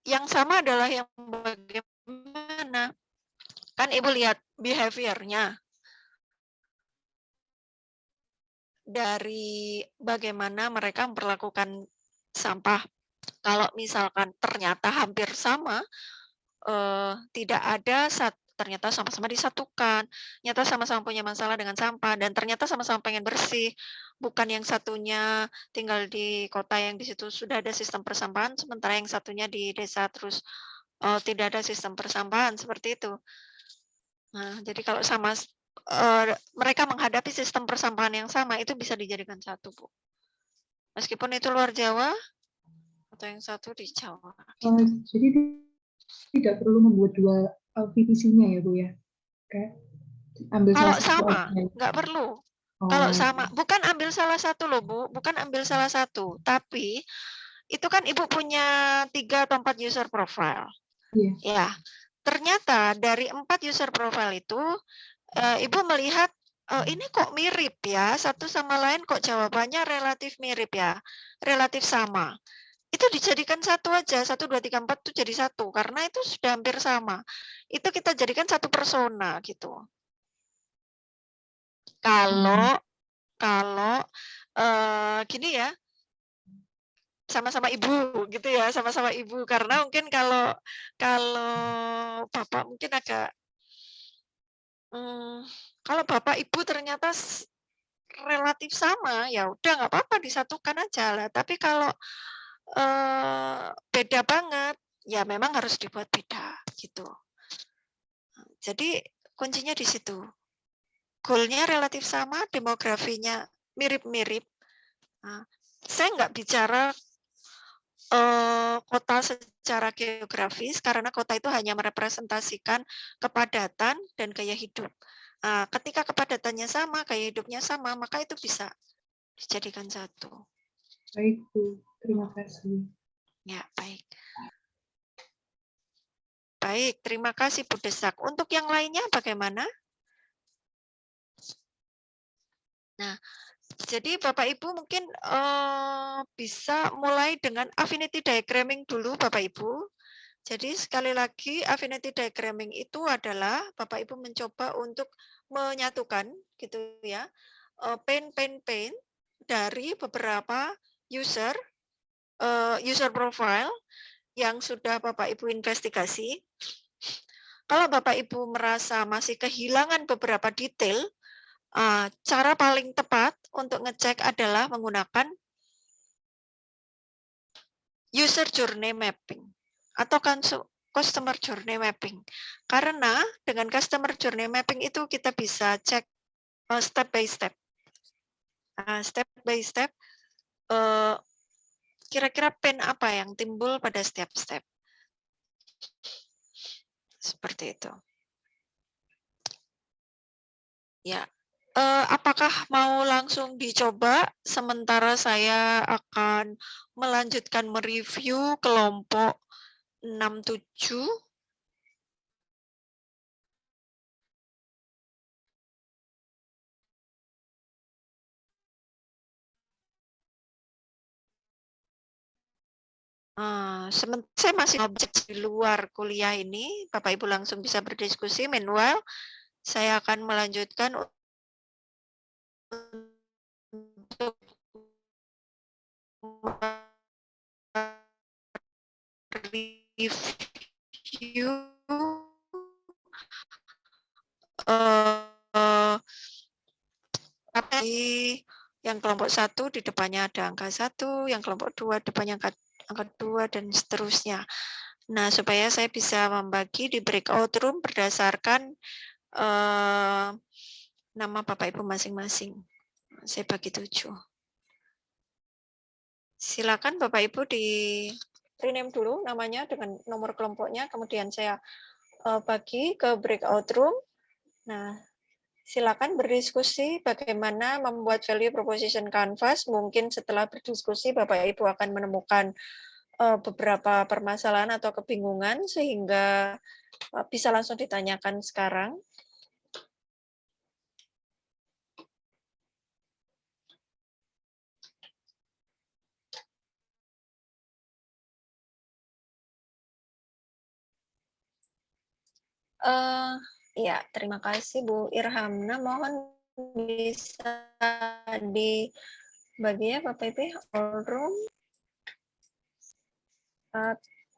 yang sama adalah yang bagaimana kan Ibu lihat behavior-nya dari bagaimana mereka memperlakukan sampah. Kalau misalkan ternyata hampir sama, tidak ada ternyata sama-sama disatukan, ternyata sama-sama punya masalah dengan sampah, dan ternyata sama-sama pengen bersih. Bukan yang satunya tinggal di kota yang di situ sudah ada sistem persampahan, sementara yang satunya di desa terus tidak ada sistem persampahan, seperti itu. Nah, jadi kalau mereka menghadapi sistem persampahan yang sama, itu bisa dijadikan satu, Bu. Meskipun itu luar Jawa, atau yang satu di Jawa. Jadi tidak perlu membuat dua VPC-nya ya, Bu ya? Kayak ambil kalau salah satu sama, aja. nggak perlu. Kalau sama, bukan ambil salah satu loh, Bu. Bukan ambil salah satu. Tapi, itu kan Ibu punya 3 atau 4 user profile. Iya. Ya, ternyata dari 4 user profile itu, Ibu melihat, ini kok mirip ya, satu sama lain kok jawabannya relatif mirip ya, relatif sama. Itu dijadikan satu aja, 1, 2, 3, 4 itu jadi satu, karena itu sudah hampir sama. Itu kita jadikan satu persona gitu. Kalau gini ya, sama-sama ibu gitu ya, sama-sama ibu. Karena mungkin kalau bapak mungkin agak, kalau bapak ibu ternyata relatif sama, ya udah nggak apa-apa disatukan aja lah. Tapi kalau beda banget, ya memang harus dibuat beda gitu. Jadi kuncinya di situ. Goalnya relatif sama, demografinya mirip-mirip. Nah, saya nggak bicara kota secara geografis karena kota itu hanya merepresentasikan kepadatan dan gaya hidup. Nah, ketika kepadatannya sama, gaya hidupnya sama, maka itu bisa dijadikan satu. Baik, Bu. Terima kasih. Ya, baik. Baik, terima kasih Bu Desak. Untuk yang lainnya bagaimana? Nah, jadi Bapak Ibu mungkin bisa mulai dengan affinity diagramming dulu Bapak Ibu. Jadi sekali lagi affinity diagramming itu adalah Bapak Ibu mencoba untuk menyatukan gitu ya, pain dari beberapa user profile yang sudah Bapak Ibu investigasi. Kalau Bapak Ibu merasa masih kehilangan beberapa detail, cara paling tepat untuk ngecek adalah menggunakan user journey mapping atau customer journey mapping. Karena dengan customer journey mapping itu kita bisa cek step by step. Step by step, kira-kira pain apa yang timbul pada setiap step. Seperti itu. Ya, apakah mau langsung dicoba? Sementara saya akan melanjutkan mereview kelompok 6-7. Saya masih objek di luar kuliah ini, Bapak Ibu langsung bisa berdiskusi. Meanwhile, saya akan melanjutkan untuk review yang kelompok 1 di depannya ada angka 1, yang kelompok 2 depannya angka 2, dan seterusnya. Nah, supaya saya bisa membagi di breakout room berdasarkan nama Bapak Ibu masing-masing. Saya bagi 7. Silakan Bapak Ibu di rename dulu namanya dengan nomor kelompoknya, kemudian saya bagi ke breakout room. Nah, silakan berdiskusi bagaimana membuat value proposition canvas. Mungkin setelah berdiskusi Bapak Ibu akan menemukan beberapa permasalahan atau kebingungan sehingga bisa langsung ditanyakan sekarang. Ya, terima kasih Bu Irhamna. Mohon bisa dibagi ya Bapak Ibu, all room.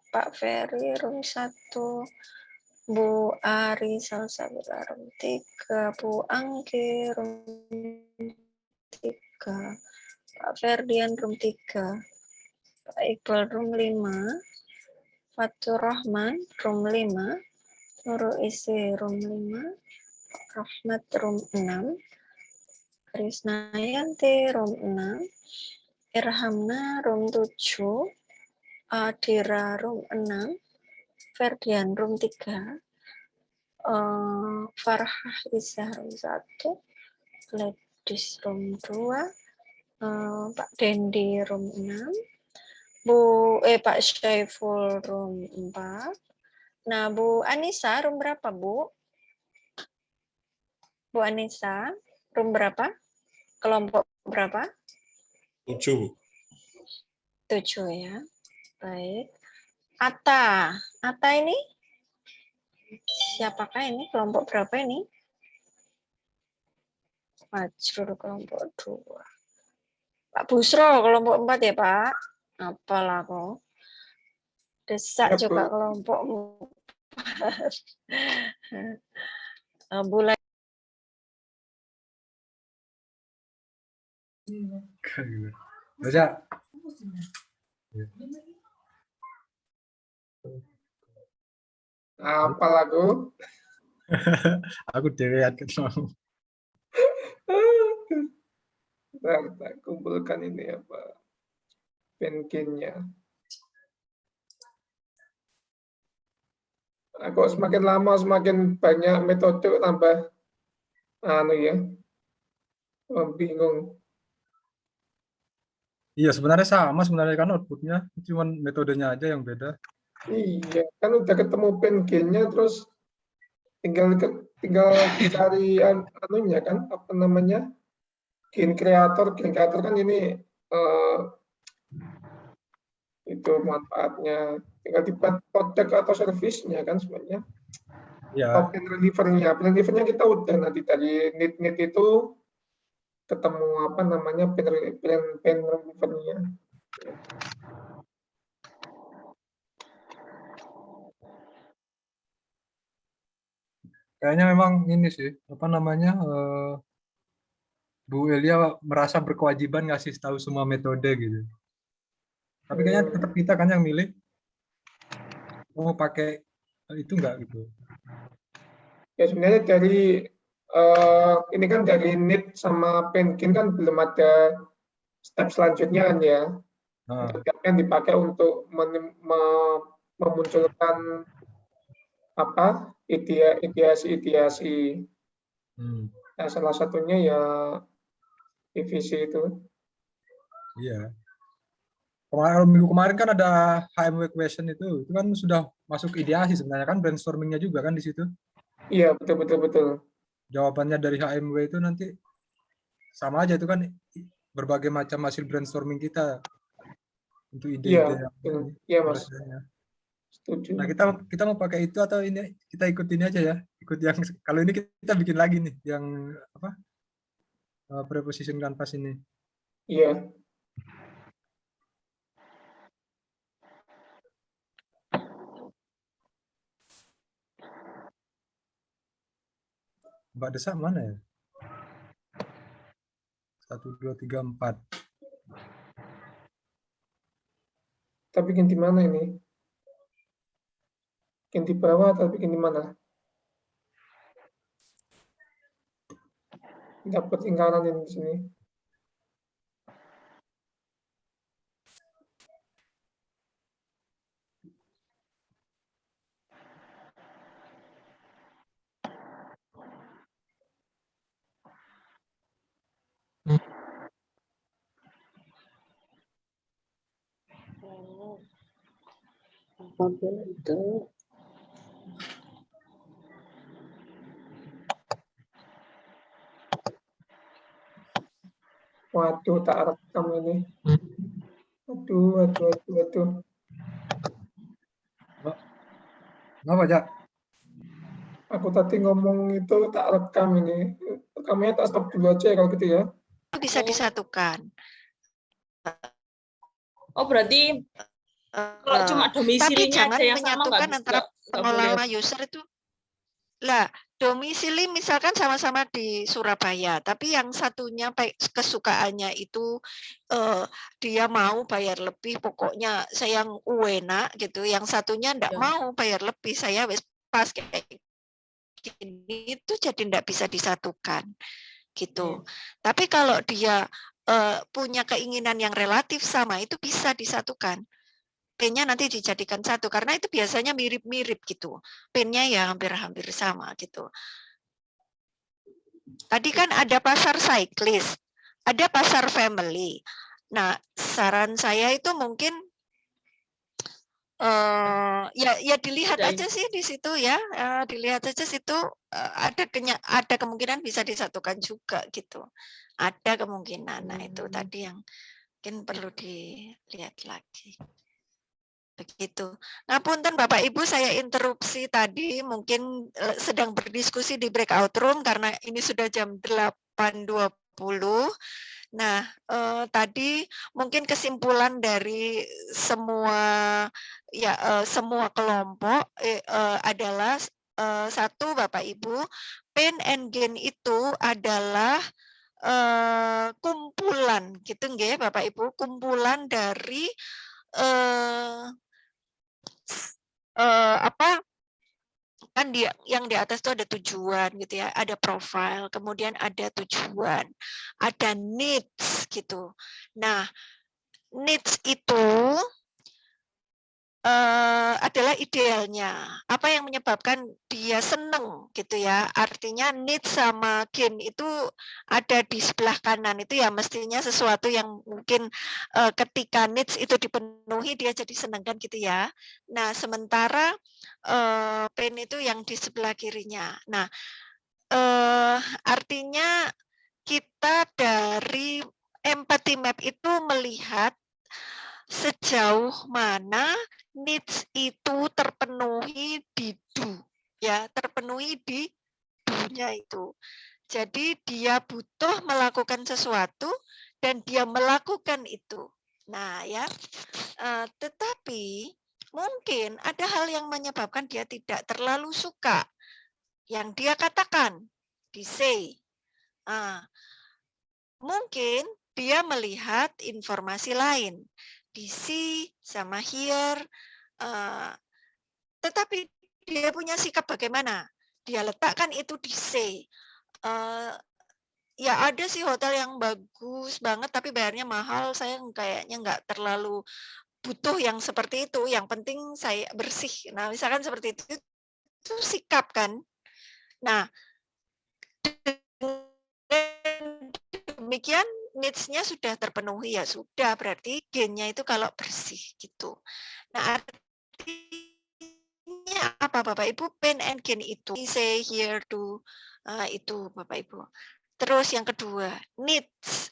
Pak Ferry room 1, Bu Ari Salsabila room 3, Bu Anggi room 3, Pak Ferdian room 3, Pak Iqbal room 5, Fatur Rahman room 5, Nurul Isi room 5, Pak Rahmat room 6, Krisnayanti room 6, Irhamna room 7, Adira room 6, Ferdian room 3, Farhah Isa room 1, Gladys room 2, Pak Dendi room 6, Pak Syaiful room 4. Nah, Bu Anissa room berapa, Bu? Bu Anissa room berapa? Kelompok berapa? 7. 7 ya. Baik. Ata ini siapakah ini? Kelompok berapa ini? Majrur kelompok 2. Pak Busro kelompok 4 ya, Pak? Apalah kok. Desak ya, juga Bu. Kelompok 4. Bulan Baca. Apa lagu? Aku dilihat ketemu. Kita kumpulkan ini apa? Penkinnya. Aku semakin lama semakin banyak metode tambah bingung. Iya, sebenarnya sama sebenarnya kan outputnya, cuma metodenya aja yang beda. Iya, kan udah ketemu penkinnya terus tinggal cari anunya kan, apa namanya? Gen creator kan ini itu manfaatnya. Tinggal dibuat produk atau servisnya kan sebenarnya. Ya. Pen relievernya kita udah nanti dari need itu ketemu apa namanya pen relievernya. Kayaknya memang ini sih, apa namanya, Bu Elia merasa berkewajiban ngasih tahu semua metode gitu. Tapi kayaknya tetap kita kan yang milih mau pakai itu enggak gitu. Ya sebenarnya dari ini kan dari need sama penkin kan belum ada step selanjutnya kan ya. Yang dipakai untuk memunculkan apa ideasi. Nah, salah satunya ya divisi itu. Iya. Minggu kemarin kan ada HMW question itu kan sudah masuk ideasi sebenarnya kan, brainstormingnya juga kan di situ. Iya, betul. Jawabannya dari HMW itu nanti sama aja, itu kan berbagai macam hasil brainstorming kita untuk ide-ide. Iya, Mas. Setuju. Nah, kita mau pakai itu atau ini kita ikut ini aja ya, ikut yang kalau ini kita bikin lagi nih yang apa, preposition canvas ini. Iya. Mbak Desak mana ya? 1, 2, 3, 4. Kita bikin di mana ini? Bikin di bawah atau bikin di mana? Dapat lingkaran ini di sini. Apapun itu. Waduh, tak rekam ini. Waduh. Kenapa, Jak? Aku tadi ngomong itu tak rekam ini. Rekamnya tak stop dulu aja kalau gitu ya. Bisa disatukan. Oh, berarti kalau cuma domisilinya aja yang sama menyatukan antara pengelola user itu. Lah, domisili misalkan sama-sama di Surabaya, tapi yang satunya kesukaannya itu dia mau bayar lebih, pokoknya saya yang enak gitu. Yang satunya enggak mau bayar lebih, saya pas kayak gini itu jadi enggak bisa disatukan gitu. Tapi kalau dia punya keinginan yang relatif sama, itu bisa disatukan. PIN-nya nanti dijadikan satu karena itu biasanya mirip-mirip gitu. PIN-nya ya hampir-hampir sama gitu. Tadi kan ada pasar cyclist, ada pasar family. Nah, saran saya itu mungkin ya dilihat aja sih di situ ya, dilihat aja situ ada kemungkinan bisa disatukan juga gitu. Ada kemungkinan. Nah, itu tadi yang mungkin perlu dilihat lagi. Begitu. Ngapunten Bapak Ibu, saya interupsi tadi, mungkin sedang berdiskusi di breakout room karena ini sudah jam 8.20. Nah, tadi mungkin kesimpulan dari semua semua kelompok adalah satu Bapak Ibu, pain and gain itu adalah kumpulan gitu nggih Bapak Ibu, kumpulan dari kan yang di atas itu ada tujuan gitu ya, ada profile, kemudian ada tujuan, ada needs gitu. Nah, needs itu adalah idealnya. Apa yang menyebabkan dia seneng gitu ya. Artinya needs sama gain itu ada di sebelah kanan itu ya mestinya sesuatu yang mungkin ketika needs itu dipenuhi dia jadi seneng kan gitu ya. Nah, sementara pain itu yang di sebelah kirinya. Nah, artinya kita dari empathy map itu melihat sejauh mana needs itu terpenuhi di do, ya terpenuhi di do-nya itu. Jadi dia butuh melakukan sesuatu dan dia melakukan itu. Nah ya, tetapi mungkin ada hal yang menyebabkan dia tidak terlalu suka yang dia katakan di say. Mungkin dia melihat informasi lain di see sama here, tetapi dia punya sikap bagaimana? Dia letakkan itu di say. Ya ada sih hotel yang bagus banget tapi bayarnya mahal, saya kayaknya nggak terlalu butuh yang seperti itu, yang penting saya bersih. Nah misalkan seperti itu sikap kan. Nah demikian needs-nya sudah terpenuhi ya sudah, berarti gain-nya itu kalau bersih gitu. Nah artinya apa Bapak Ibu, pain and gain itu say here to itu Bapak Ibu. Terus yang kedua needs,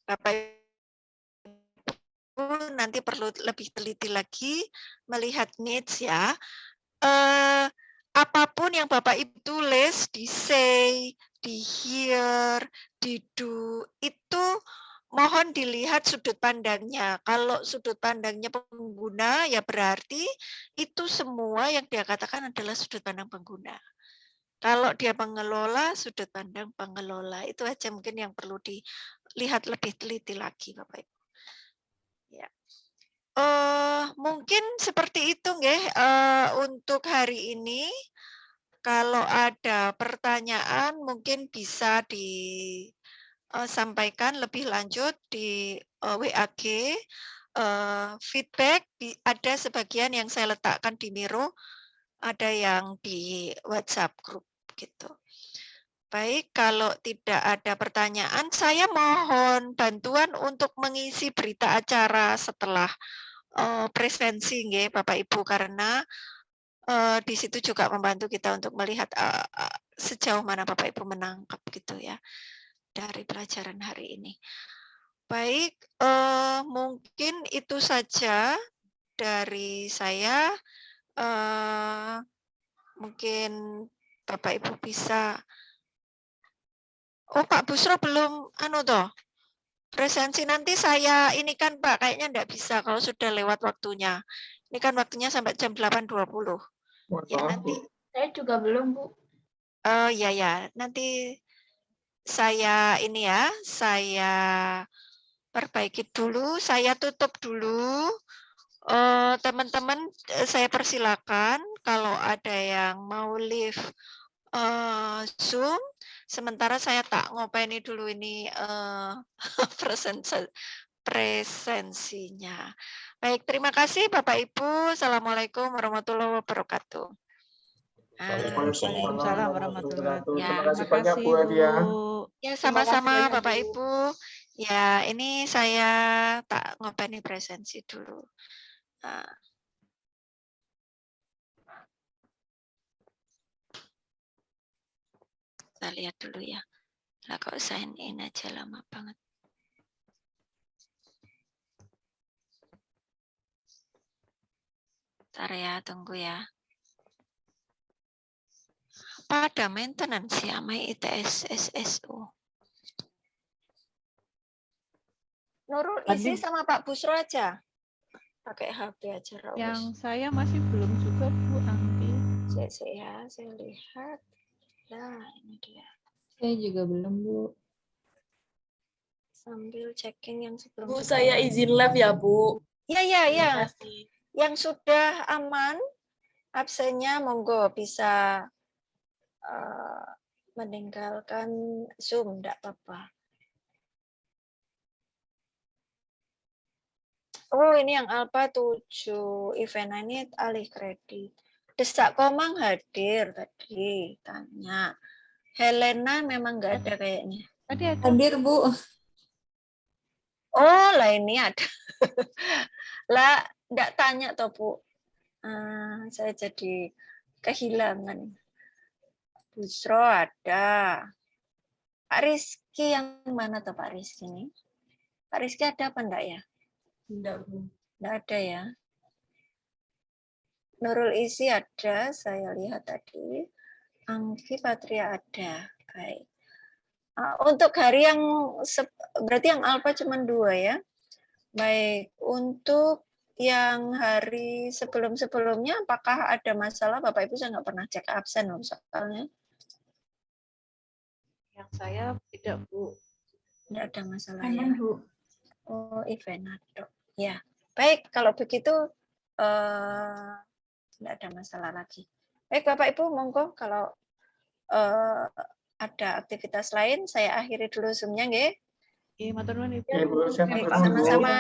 Bapak Ibu nanti perlu lebih teliti lagi melihat needs ya. Apapun yang Bapak Ibu tulis di say, di hear, di do, itu mohon dilihat sudut pandangnya. Kalau sudut pandangnya pengguna, ya berarti itu semua yang dia katakan adalah sudut pandang pengguna. Kalau dia pengelola, sudut pandang pengelola. Itu aja mungkin yang perlu dilihat lebih teliti lagi, Bapak Ibu. Ya. Mungkin seperti itu nggih, untuk hari ini. Kalau ada pertanyaan mungkin bisa disampaikan lebih lanjut di WAG. Feedback ada sebagian yang saya letakkan di Miro, ada yang di WhatsApp grup gitu. Baik, kalau tidak ada pertanyaan, saya mohon bantuan untuk mengisi berita acara setelah presensi nggih Bapak Ibu, karena di situ juga membantu kita untuk melihat sejauh mana Bapak Ibu menangkap gitu ya dari pelajaran hari ini. Baik, mungkin itu saja dari saya. Mungkin Bapak Ibu bisa. Oh, Pak Busro belum toh. Presensi nanti saya ini kan Pak, kayaknya enggak bisa kalau sudah lewat waktunya. Ini kan waktunya sampai jam 8.20. Ya nanti. Saya juga belum, Bu. Ya, nanti saya ini ya, saya perbaiki dulu, saya tutup dulu. Teman-teman, saya persilakan kalau ada yang mau live Zoom, sementara saya tak ngopeni dulu ini presensinya. Baik, terima kasih Bapak Ibu. Assalamualaikum warahmatullahi wabarakatuh. Waalaikumsalam warahmatullahi wabarakatuh. Terima kasih banyak Bu Adia. Ya, sama-sama Bapak Ibu. Ya, ini saya tak ngopeni presensi dulu. Kita lihat dulu ya. Lah kok sign in aja lama banget. Bentar ya, tunggu ya. Pada maintenance ya, My ITS SSO. Nurul isi sama Pak Busro aja. Pakai HP aja. Yang saya masih belum juga Bu Angki. Ya, saya lihat. Nah, ini dia. Saya juga belum, Bu. Sambil checking yang sebelum. Bu, saya izin live ya, Bu. Ya. Terima kasih. Yang sudah aman, absennya monggo bisa meninggalkan Zoom, enggak apa-apa. Oh, ini yang Alpha 7 event ini alih kredit. Desak Komang hadir tadi, tanya. Helena memang nggak ada kayaknya. Tadi ada. Hadir, Bu. Oh, lah ini ada. Lah, enggak tanya toh, Bu. Saya jadi kehilangan. Busro ada. Pak Rizky yang mana tuh Pak Rizky ini? Pak Rizky ada apa enggak ya? Enggak, Bu. Enggak ada ya. Nurul Isi ada, saya lihat tadi. Anggi Patria ada. Baik. Untuk hari yang berarti yang Alpha cuma 2 ya. Baik, untuk yang hari sebelum-sebelumnya apakah ada masalah? Bapak Ibu saya nggak pernah cek absen loh soalnya. Yang saya tidak, Bu. Tidak ada masalah Aman, ya. Bu. Oh, event ada. Ya. Baik, kalau begitu tidak ada masalah lagi. Baik, Bapak Ibu, monggo kalau ada aktivitas lain saya akhiri dulu Zoom-nya nggih. Matur nuwun Ibu. Ibu, Baik, sama-sama.